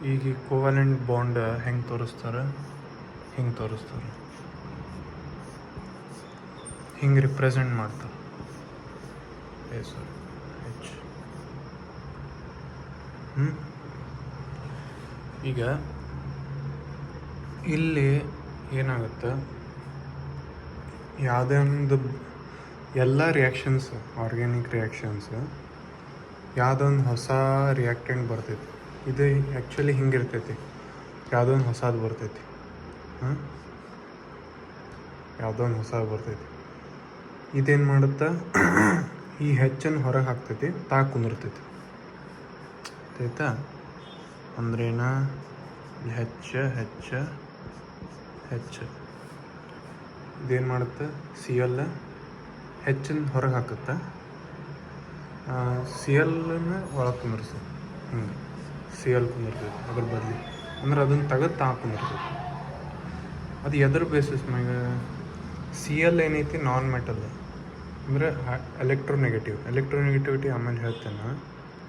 ಈಗ covalent bond ಹೆಂಗೆ ತೋರಿಸ್ತಾರೆ, ಹಿಂಗೆ ತೋರಿಸ್ತಾರೆ, ಹಿಂಗೆ ರಿಪ್ರೆಸೆಂಟ್ ಮಾಡ್ತಾರೆ. H. ಈಗ ಇಲ್ಲಿ ಏನಾಗುತ್ತೆ, ಯಾವುದೇ ಒಂದು ಎಲ್ಲ ರಿಯಾಕ್ಷನ್ಸ್, ಆರ್ಗ್ಯಾನಿಕ್ ರಿಯಾಕ್ಷನ್ಸ್, ಯಾವುದೋ ಒಂದು ಹೊಸ ರಿಯಾಕ್ಟೆಂಟ್ ಬರ್ತೈತಿ. ಇದು ಆ್ಯಕ್ಚುಲಿ ಹಿಂಗಿರ್ತೈತಿ, ಯಾವುದೋ ಒಂದು ಹೊಸದು ಬರ್ತೈತಿ, ಯಾವುದೋ ಒಂದು ಹೊಸದು ಬರ್ತೈತಿ. ಇದೇನು ಮಾಡುತ್ತಾ, ಈ ಹೆಚ್ಚನ್ನು ಹೊರಗೆ ಹಾಕ್ತೈತಿ, ಕುಂದಿರ್ತೈತಿ. ಆಯ್ತಾ? ಅಂದ್ರೇನ, ಹೆಚ್ಚು ಇದೇನು ಮಾಡುತ್ತೆ, ಸಿ ಎಲ್ ಹೆಚ್ಚನ್ನು ಹೊರಗೆ ಹಾಕುತ್ತಾ, ಸಿ ಎಲ್ನ ಒಳಗೆ ಕುಂದಿರ್ತೈತಿ. ಹಿಂಗೆ ಸಿ ಎಲ್ ಕುಂದಿರ್ತೈತಿ ಅದ್ರ ಬದಲಿ. ಅಂದ್ರೆ ಅದನ್ನು ತೆಗೆದು ಕುಂದಿರ್ತೈತಿ. ಅದು ಎದ್ರ ಬೇಸಿಸ್ ಮ್ಯಾಗ? ಸಿ ಎಲ್ ಏನೈತಿ, ನಾನ್ ಮೆಟಲ್, ಅಂದರೆ ಎಲೆಕ್ಟ್ರೋನೆಗೆಟಿವಿಟಿ ಆಮೇಲೆ ಹೇಳ್ತೇನೆ.